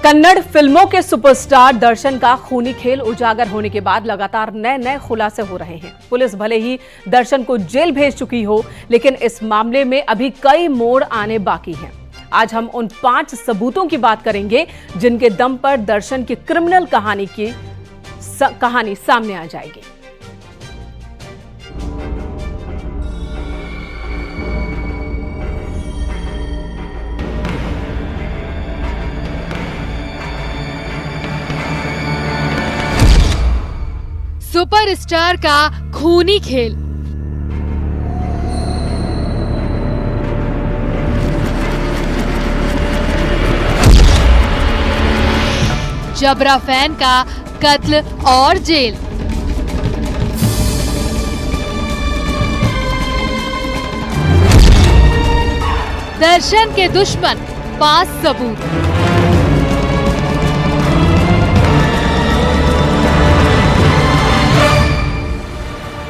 कन्नड़ फिल्मों के सुपरस्टार दर्शन का खूनी खेल उजागर होने के बाद लगातार नए नए खुलासे हो रहे हैं। पुलिस भले ही दर्शन को जेल भेज चुकी हो, लेकिन इस मामले में अभी कई मोड़ आने बाकी हैं। आज हम उन 5 सबूतों की बात करेंगे जिनके दम पर दर्शन की क्रिमिनल कहानी सामने आ जाएगी। सुपरस्टार का खूनी खेल। जबरा फैन का कत्ल और जेल। दर्शन के दुश्मन 5 सबूत।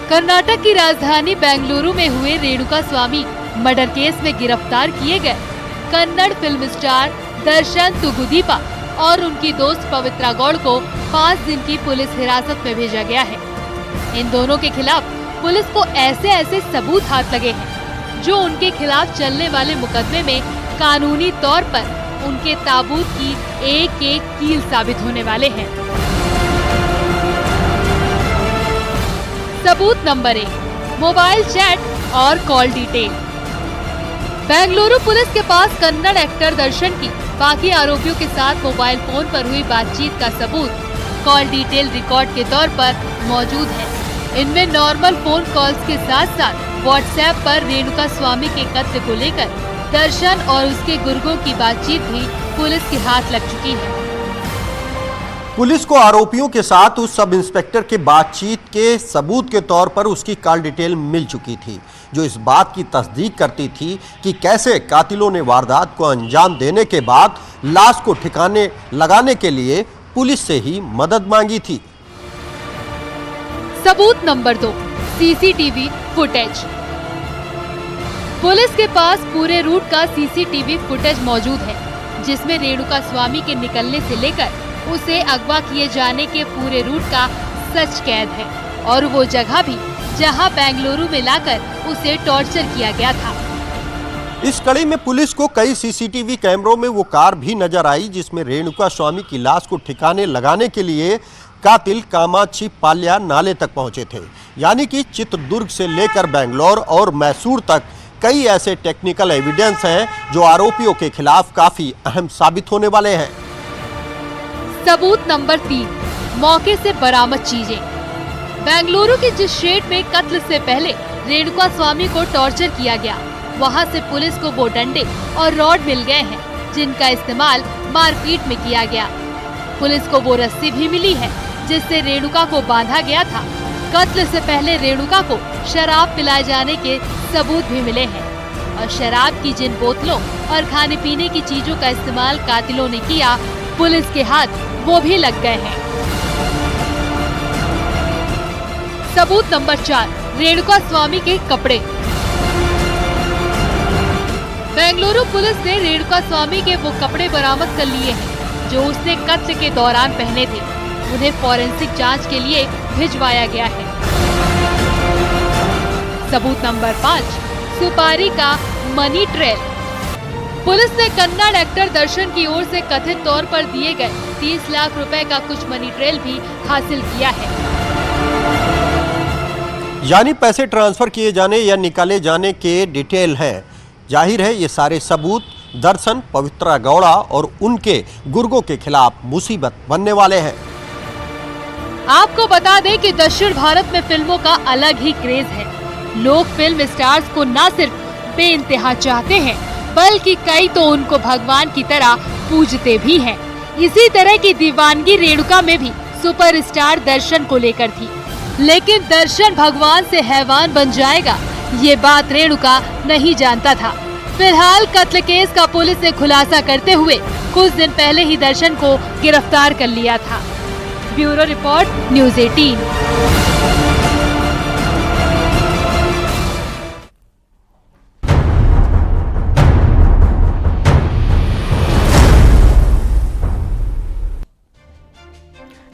कर्नाटक की राजधानी बेंगलुरु में हुए रेणुका स्वामी मर्डर केस में गिरफ्तार किए गए कन्नड़ फिल्म स्टार दर्शन तुगुदीपा और उनकी दोस्त पवित्रा गौड़ को 5 दिन की पुलिस हिरासत में भेजा गया है। इन दोनों के खिलाफ पुलिस को ऐसे सबूत हाथ लगे हैं जो उनके खिलाफ चलने वाले मुकदमे में कानूनी तौर पर उनके ताबूत की एक कील साबित होने वाले हैं। सबूत नंबर 1, मोबाइल चैट और कॉल डिटेल। बेंगलुरु पुलिस के पास कन्नड़ एक्टर दर्शन की बाकी आरोपियों के साथ मोबाइल फोन पर हुई बातचीत का सबूत कॉल डिटेल रिकॉर्ड के तौर पर मौजूद है। इनमें नॉर्मल फोन कॉल्स के साथ साथ व्हाट्सएप पर रेणुका स्वामी के कत्ल को लेकर दर्शन और उसके गुर्गों की बातचीत भी पुलिस के हाथ लग चुकी है। पुलिस को आरोपियों के साथ उस सब इंस्पेक्टर के बातचीत के सबूत के तौर पर उसकी कॉल डिटेल मिल चुकी थी, जो इस बात की तस्दीक करती थी कि कैसे कातिलों ने वारदात को अंजाम देने के बाद लाश को ठिकाने लगाने के लिए पुलिस से ही मदद मांगी थी। सबूत नंबर 2, सीसीटीवी फुटेज। पुलिस के पास पूरे रूट का सीसीटीवी फुटेज मौजूद है, जिसमें रेणुका स्वामी के निकलने से लेकर उसे अगवा किए जाने के पूरे रूट का सच कैद है और वो जगह भी जहां बेंगलुरु में लाकर उसे टॉर्चर किया गया था। इस कड़ी में पुलिस को कई सीसीटीवी कैमरों में वो कार भी नजर आई जिसमें रेणुका स्वामी की लाश को ठिकाने लगाने के लिए कातिल कामाक्षी पाल्या नाले तक पहुंचे थे। यानी कि चित्रदुर्ग से लेकर बेंगलोर और मैसूर तक कई ऐसे टेक्निकल एविडेंस हैं जो आरोपियों के खिलाफ काफी अहम साबित होने वाले हैं। सबूत नंबर 3, मौके से बरामद चीजें। बेंगलुरु के जिस शेड में कत्ल से पहले रेणुका स्वामी को टॉर्चर किया गया, वहां से पुलिस को वो डंडे और रॉड मिल गए हैं जिनका इस्तेमाल मारपीट में किया गया। पुलिस को वो रस्सी भी मिली है जिससे रेणुका को बांधा गया था। कत्ल से पहले रेणुका को शराब पिलाए जाने के सबूत भी मिले हैं और शराब की जिन बोतलों और खाने पीने की चीजों का इस्तेमाल कातिलों ने किया, पुलिस के हाथ वो भी लग गए हैं। सबूत नंबर 4, रेणुका स्वामी के कपड़े। बेंगलुरु पुलिस ने रेणुका स्वामी के वो कपड़े बरामद कर लिए हैं जो उसने कत्ल के दौरान पहने थे। उन्हें फॉरेंसिक जांच के लिए भिजवाया गया है। सबूत नंबर 5, सुपारी का मनी ट्रेल। पुलिस ने कन्नड़ एक्टर दर्शन की ओर से कथित तौर पर दिए गए 30 लाख रुपए का कुछ मनी ट्रेल भी हासिल किया है। यानी पैसे ट्रांसफर किए जाने या निकाले जाने के डिटेल है। जाहिर है ये सारे सबूत दर्शन, पवित्रा गौड़ा और उनके गुर्गों के खिलाफ मुसीबत बनने वाले हैं। आपको बता दें कि दक्षिण भारत में फिल्मों का अलग ही क्रेज है। लोग फिल्म स्टार्स को न सिर्फ बेइंतहा चाहते हैं, बल्कि कई तो उनको भगवान की तरह पूजते भी हैं। इसी तरह की दीवानगी रेणुका में भी सुपरस्टार दर्शन को लेकर थी, लेकिन दर्शन भगवान से हैवान बन जाएगा ये बात रेणुका नहीं जानता था। फिलहाल कत्ल केस का पुलिस ने खुलासा करते हुए कुछ दिन पहले ही दर्शन को गिरफ्तार कर लिया था। Bureau report, news 18।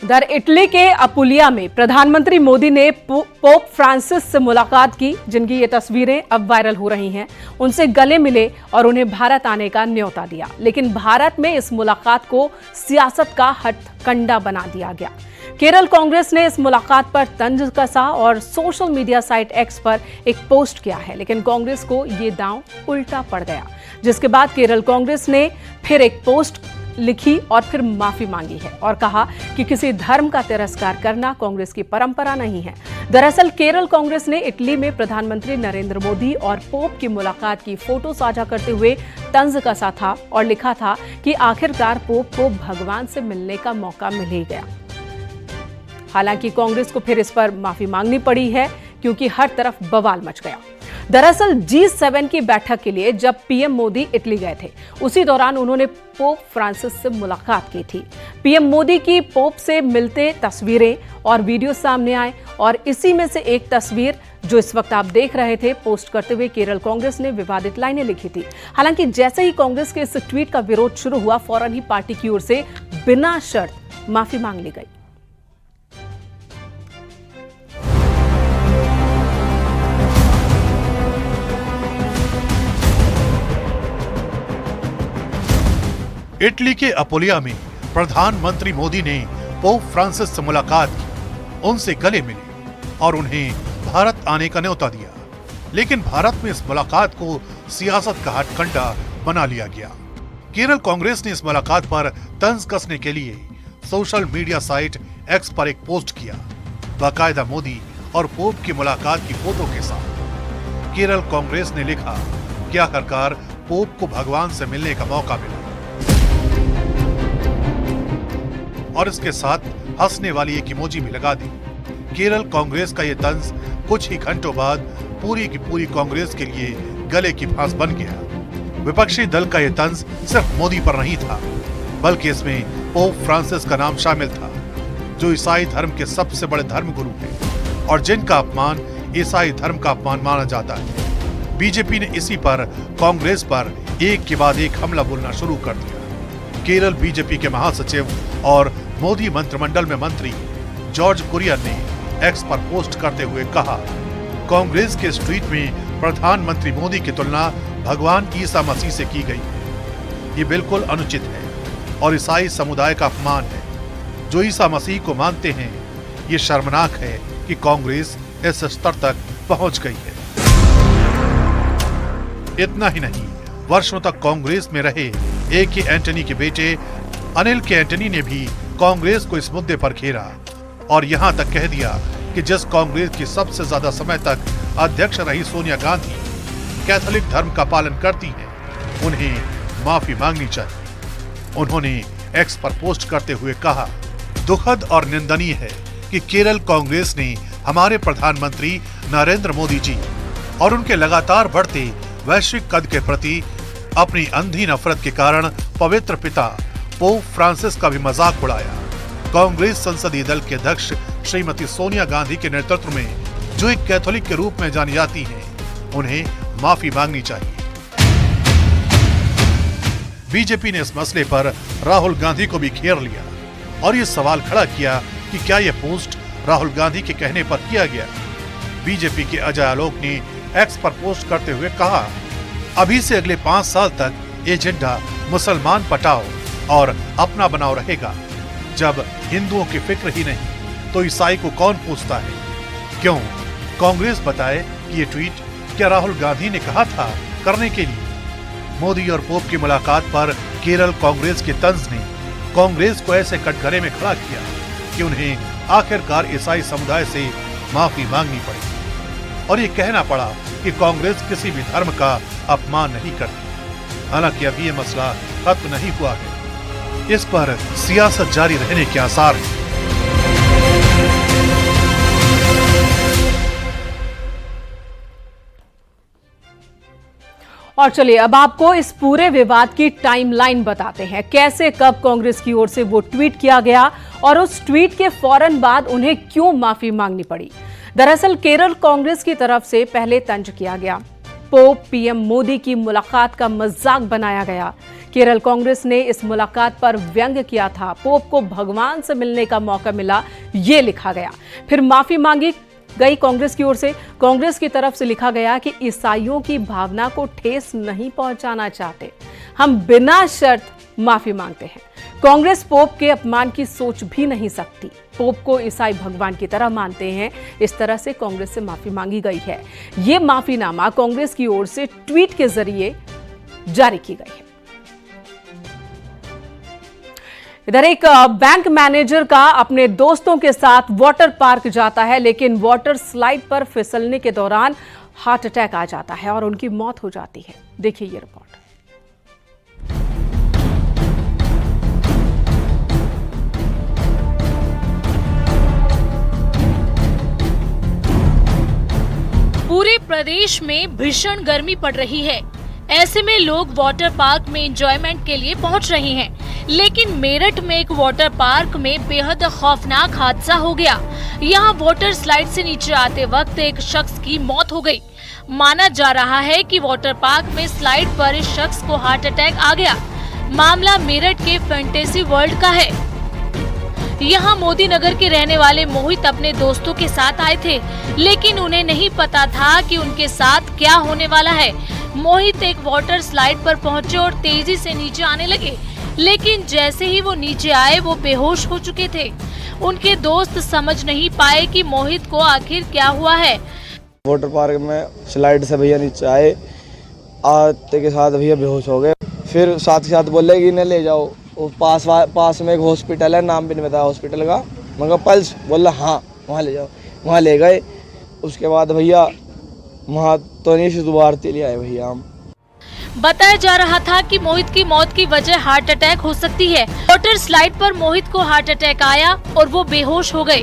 उधर इटली के अपुलिया में प्रधानमंत्री मोदी ने पोप फ्रांसिस से मुलाकात की, जिनकी ये तस्वीरें अब वायरल हो रही हैं। उनसे गले मिले और उन्हें भारत आने का न्योता दिया, लेकिन भारत में इस मुलाकात को सियासत का हथकंडा बना दिया गया। केरल कांग्रेस ने इस मुलाकात पर तंज कसा और सोशल मीडिया साइट एक्स पर एक पोस्ट किया है, लेकिन कांग्रेस को ये दांव उल्टा पड़ गया, जिसके बाद केरल कांग्रेस ने फिर एक पोस्ट लिखी और फिर माफी मांगी है और कहा कि किसी धर्म का तिरस्कार करना कांग्रेस की परंपरा नहीं है। दरअसल केरल कांग्रेस ने इटली में प्रधानमंत्री नरेंद्र मोदी और पोप की मुलाकात की फोटो साझा करते हुए तंज कसा था और लिखा था कि आखिरकार पोप को भगवान से मिलने का मौका मिल ही गया। हालांकि कांग्रेस को फिर इस पर माफी मांगनी पड़ी है, क्योंकि हर तरफ बवाल मच गया। दरअसल G7 की बैठक के लिए जब पीएम मोदी इटली गए थे, उसी दौरान उन्होंने पोप फ्रांसिस से मुलाकात की थी। पीएम मोदी की पोप से मिलते तस्वीरें और वीडियो सामने आए और इसी में से एक तस्वीर जो इस वक्त आप देख रहे थे, पोस्ट करते हुए केरल कांग्रेस ने विवादित लाइनें लिखी थी। हालांकि जैसे ही कांग्रेस के इस ट्वीट का विरोध शुरू हुआ, फौरन ही पार्टी की ओर से बिना शर्त माफी मांग ली गई। इटली के अपुलिया में प्रधानमंत्री मोदी ने पोप फ्रांसिस से मुलाकात की, उनसे गले मिले और उन्हें भारत आने का न्योता दिया, लेकिन भारत में इस मुलाकात को सियासत का हथकंडा बना लिया गया। केरल कांग्रेस ने इस मुलाकात पर तंज कसने के लिए सोशल मीडिया साइट एक्स पर एक पोस्ट किया, बाकायदा मोदी और पोप की मुलाकात की फोटो के साथ। केरल कांग्रेस ने लिखा कि आखिरकार पोप को भगवान से मिलने का मौका मिला और इसके साथ हंसने वाली एक इमोजी भी लगा दी। केरल कांग्रेस का यह तंज कुछ ही घंटों बाद पूरी की पूरी कांग्रेस के लिए गले की फांस बन गया। विपक्षी दल का यह तंज सिर्फ मोदी पर नहीं था, बल्कि इसमें पोप फ्रांसिस का नाम शामिल था, जो ईसाई धर्म के सबसे बड़े धर्मगुरु हैं और जिनका अपमान ईसाई धर्म का अपमान माना जाता है। बीजेपी ने इसी पर कांग्रेस पर एक के बाद एक हमला बोलना शुरू कर दिया। केरल बीजेपी के महासचिव और मोदी मंत्रिमंडल में मंत्री जॉर्ज कुरियन ने एक्स पर पोस्ट करते हुए कहा, कांग्रेस के इस ट्वीट में प्रधानमंत्री मोदी की तुलना भगवान ईसा मसीह से की गई है। ये बिल्कुल अनुचित है और ईसाई समुदाय का अपमान है। जो ईसा मसीह को मानते हैं, ये शर्मनाक है कि कांग्रेस इस स्तर तक पहुंच गई है। इतना ही नहीं, वर्षों तक कांग्रेस में रहे A.K. एंटनी के बेटे अनिल के एंटनी ने भी कांग्रेस को इस मुद्दे पर घेरा और यहां तक कह दिया कि जिस कांग्रेस की सबसे ज्यादा समय तक अध्यक्ष रही सोनिया गांधी कैथोलिक धर्म का पालन करती हैं, उन्हें माफी मांगनी चाहिए। उन्होंने एक्स पर पोस्ट करते हुए कहा, दुखद और निंदनीय है कि केरल कांग्रेस ने हमारे प्रधानमंत्री नरेंद्र मोदी जी और उनके लगातार बढ़ते वैश्विक कद के प्रति अपनी अंधी नफरत के कारण पवित्र पिता पोप फ्रांसिस का भी मजाक उड़ाया। कांग्रेस संसदीय दल के अध्यक्ष श्रीमती सोनिया गांधी के नेतृत्व में, जो एक कैथोलिक के रूप में जानी जाती हैं, उन्हें माफी मांगनी चाहिए। बीजेपी ने इस मसले पर राहुल गांधी को भी घेर लिया और ये सवाल खड़ा किया कि क्या यह पोस्ट राहुल गांधी के कहने पर किया गया। बीजेपी के अजय आलोक ने एक्स पर पोस्ट करते हुए कहा, अभी से अगले 5 साल तक एजेंडा मुसलमान पटाओ और अपना बनाओ रहेगा। जब हिंदुओं की फिक्र ही नहीं तो ईसाई को कौन पूछता है? क्यों? कांग्रेस बताए कि ये ट्वीट क्या राहुल गांधी ने कहा था करने के लिए? मोदी और पोप की मुलाकात पर केरल कांग्रेस के तंज ने कांग्रेस को ऐसे कटघरे में खड़ा किया कि उन्हें आखिरकार ईसाई समुदाय से माफी मांगनी पड़ी और ये कहना पड़ा कि कांग्रेस किसी भी धर्म का अपमान नहीं करती। हालांकि अभी ये मसला खत्म नहीं हुआ है, इस पर सियासत जारी रहने के आसार हैं। और चलिए अब आपको इस पूरे विवाद की टाइमलाइन बताते हैं, कैसे कब कांग्रेस की ओर से वो ट्वीट किया गया और उस ट्वीट के फौरन बाद उन्हें क्यों माफी मांगनी पड़ी। दरअसल केरल कांग्रेस की तरफ से पहले तंज किया गया, पोप पीएम मोदी की मुलाकात का मजाक बनाया गया। केरल कांग्रेस ने इस मुलाकात पर व्यंग्य किया था। पोप को भगवान से मिलने का मौका मिला, ये लिखा गया। फिर माफी मांगी गई कांग्रेस की ओर से। कांग्रेस की तरफ से लिखा गया कि ईसाइयों की भावना को ठेस नहीं पहुंचाना चाहते, हम बिना शर्त माफी मांगते हैं। कांग्रेस पोप के अपमान की सोच भी नहीं सकती। पोप को ईसाई भगवान की तरह मानते हैं। इस तरह से कांग्रेस से माफी मांगी गई है। यह माफीनामा कांग्रेस की ओर से ट्वीट के जरिए जारी की गई है। इधर एक बैंक मैनेजर का अपने दोस्तों के साथ वाटर पार्क जाता है, लेकिन वाटर स्लाइड पर फिसलने के दौरान हार्ट अटैक आ जाता है और उनकी मौत हो जाती है। देखिए ये रिपोर्ट। पूरे प्रदेश में भीषण गर्मी पड़ रही है। ऐसे में लोग वाटर पार्क में एंजॉयमेंट के लिए पहुंच रहे हैं, लेकिन मेरठ में एक वाटर पार्क में बेहद खौफनाक हादसा हो गया। यहां वाटर स्लाइड से नीचे आते वक्त एक शख्स की मौत हो गई। माना जा रहा है कि वाटर पार्क में स्लाइड पर इस शख्स को हार्ट अटैक आ गया। मामला मेरठ के फैंटेसी वर्ल्ड का है। यहाँ मोदी नगर के रहने वाले मोहित अपने दोस्तों के साथ आए थे, लेकिन उन्हें नहीं पता था कि उनके साथ क्या होने वाला है। मोहित एक वाटर स्लाइड पर पहुंचे और तेजी से नीचे आने लगे, लेकिन जैसे ही वो नीचे आए वो बेहोश हो चुके थे। उनके दोस्त समझ नहीं पाए कि मोहित को आखिर क्या हुआ है। वाटर पार्क में स्लाइड से भैया नीचे आते के साथ भैया बेहोश हो गए। फिर साथ ही साथ बोले कि इन्हें ले जाओ, वो पास में एक हॉस्पिटल है, नाम भी नहीं बताया हॉस्पिटल का, मगर पल्स बोला हाँ वहाँ ले जाओ। वहाँ ले गए। उसके बाद भैया वहाँ तो नहीं शुरुआत ले आए भैया हम। बताया जा रहा था कि मोहित की मौत की वजह हार्ट अटैक हो सकती है। वाटर स्लाइड पर मोहित को हार्ट अटैक आया और वो बेहोश हो गए।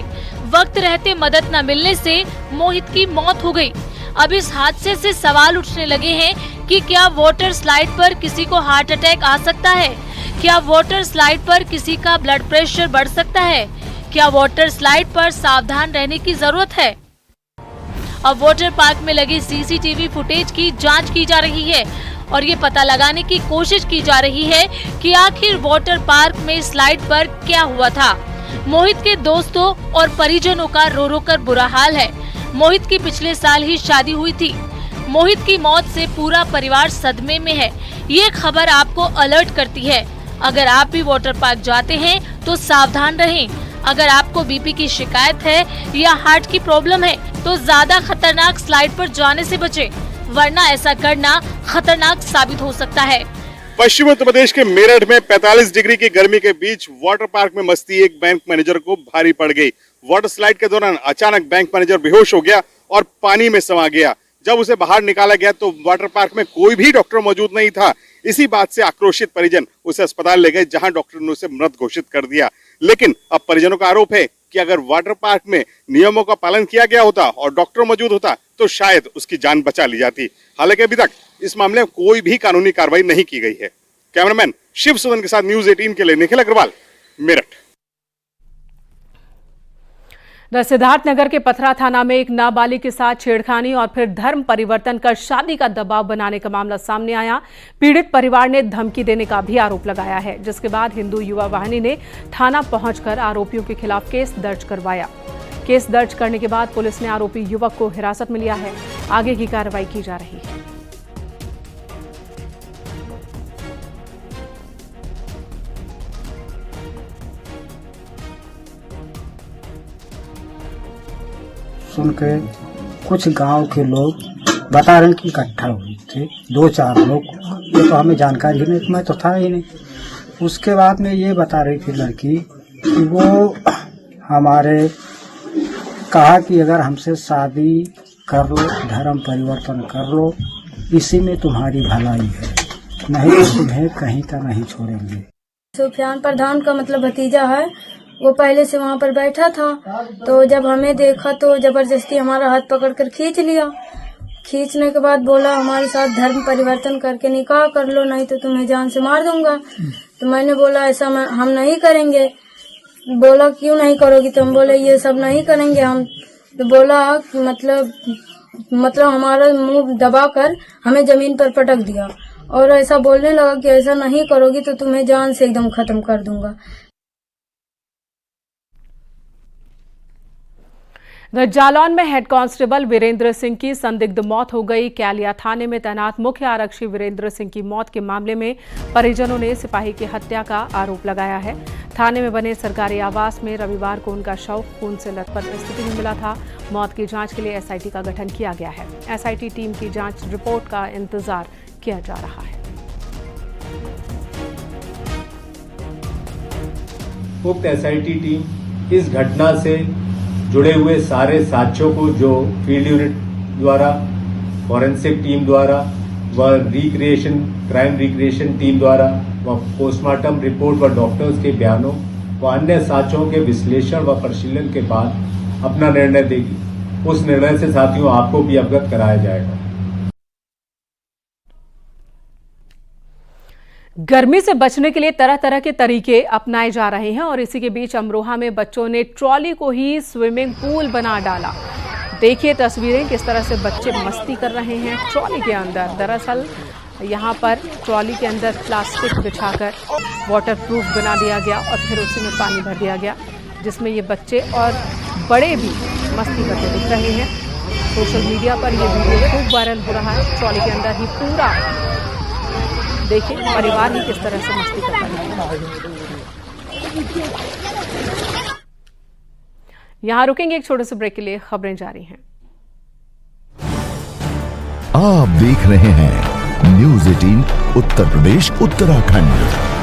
वक्त रहते मदद न मिलने से मोहित की मौत हो गई। अब इस हादसे से सवाल उठने लगे हैं कि क्या वाटर स्लाइड पर किसी को हार्ट अटैक आ सकता है? क्या वाटर स्लाइड पर किसी का ब्लड प्रेशर बढ़ सकता है? क्या वाटर स्लाइड पर सावधान रहने की जरूरत है? अब वाटर पार्क में लगी सीसीटीवी फुटेज की जांच की जा रही है और ये पता लगाने की कोशिश की जा रही है कि आखिर वाटर पार्क में स्लाइड पर क्या हुआ था। मोहित के दोस्तों और परिजनों का रो रो कर बुरा हाल है। मोहित की पिछले साल ही शादी हुई थी। मोहित की मौत से पूरा परिवार सदमे में है। ये खबर आपको अलर्ट करती है। अगर आप भी वाटर पार्क जाते हैं तो सावधान रहें। अगर आपको बीपी की शिकायत है या हार्ट की प्रॉब्लम है तो ज्यादा खतरनाक स्लाइड पर जाने से बचें, वरना ऐसा करना खतरनाक साबित हो सकता है। पश्चिम उत्तर प्रदेश के मेरठ में 45 डिग्री की गर्मी के बीच वाटर पार्क में मस्ती एक बैंक मैनेजर को भारी पड़ गई। वाटर स्लाइड के दौरान अचानक बैंक मैनेजर बेहोश हो गया और पानी में समा गया। जब उसे बाहर निकाला गया तो वाटर पार्क में कोई भी डॉक्टर मौजूद नहीं था। इसी बात से आक्रोशित परिजन उसे अस्पताल ले गए, जहां डॉक्टर ने उसे मृत घोषित कर दिया। लेकिन अब परिजनों का आरोप है कि अगर वाटर पार्क में नियमों का पालन किया गया होता और डॉक्टर मौजूद होता तो शायद उसकी जान बचा ली जाती। हालांकि अभी तक इस मामले में कोई भी कानूनी कार्रवाई नहीं की गई है। कैमरामैन शिव सुमन के साथ न्यूज 18 के लिए निखिल अग्रवाल, मेरठ। सिद्धार्थनगर के पथरा थाना में एक नाबालिग के साथ छेड़खानी और फिर धर्म परिवर्तन कर शादी का दबाव बनाने का मामला सामने आया। पीड़ित परिवार ने धमकी देने का भी आरोप लगाया है, जिसके बाद हिंदू युवा वाहिनी ने थाना पहुंचकर आरोपियों के खिलाफ केस दर्ज करवाया। केस दर्ज करने के बाद पुलिस ने आरोपी युवक को हिरासत में लिया है। आगे की कार्रवाई की जा रही है। सुन के कुछ गांव के लोग बता रहे हैं कि इकट्ठा हुए थे 2-4 लोग। ये तो हमें जानकारी ही नहीं, मैं तो था ही नहीं। उसके बाद में ये बता रही थी लड़की कि वो हमारे कहा कि अगर हमसे शादी कर लो, धर्म परिवर्तन कर लो, इसी में तुम्हारी भलाई है, नहीं तो तुम्हें कहीं का नहीं छोड़ेंगे। सुफियान प्रधान का मतलब भतीजा है, वो पहले से वहाँ पर बैठा था। तो जब हमें देखा तो जबरदस्ती हमारा हाथ पकड़कर खींच लिया। खींचने के बाद बोला हमारे साथ धर्म परिवर्तन करके निकाह कर लो, नहीं तो तुम्हें जान से मार दूंगा। तो मैंने बोला ऐसा हम नहीं करेंगे। बोला क्यों नहीं करोगी? तो हम बोले ये सब नहीं करेंगे हम। तो बोला मतलब हमारा मुंह दबाकर हमें जमीन पर पटक दिया और ऐसा बोलने लगा कि ऐसा नहीं करोगी तो तुम्हें जान से एकदम खत्म कर दूंगा। जालौन में हेड कांस्टेबल वीरेंद्र सिंह की संदिग्ध मौत हो गई। कैलिया थाने में तैनात मुख्य आरक्षी वीरेंद्र सिंह की मौत के मामले में परिजनों ने सिपाही की हत्या का आरोप लगाया है। थाने में बने सरकारी आवास में रविवार को उनका शव खून से लथपथ स्थिति में मिला था। मौत की जांच के लिए एसआईटी का गठन किया गया है। एसआईटी टीम की जांच रिपोर्ट का इंतजार किया जा रहा है। उक्त एसआईटी टीम इस घटना से जुड़े हुए सारे साक्ष्यों को जो फील्ड यूनिट द्वारा, फॉरेंसिक टीम द्वारा व क्राइम रिक्रिएशन टीम द्वारा व पोस्टमार्टम रिपोर्ट व डॉक्टर्स के बयानों व अन्य साक्ष्यों के विश्लेषण व परिशीलन के बाद अपना निर्णय देगी। उस निर्णय से साथियों आपको भी अवगत कराया जाएगा। गर्मी से बचने के लिए तरह तरह के तरीके अपनाए जा रहे हैं और इसी के बीच अमरोहा में बच्चों ने ट्रॉली को ही स्विमिंग पूल बना डाला। देखिए तस्वीरें, किस तरह से बच्चे मस्ती कर रहे हैं ट्रॉली के अंदर। दरअसल यहाँ पर ट्रॉली के अंदर प्लास्टिक बिछाकर वाटरप्रूफ बना दिया गया और फिर उसी में पानी भर दिया गया, जिसमें ये बच्चे और बड़े भी मस्ती करते दिख रहे हैं। सोशल मीडिया पर ये वीडियो खूब वायरल हो रहा है। ट्रॉली के अंदर ही पूरा देखिए परिवार ही किस तरह से मस्ती कर रहा है। यहां रुकेंगे एक छोटे से ब्रेक के लिए, खबरें जारी हैं। आप देख रहे हैं न्यूज़ 18 उत्तर प्रदेश उत्तराखंड।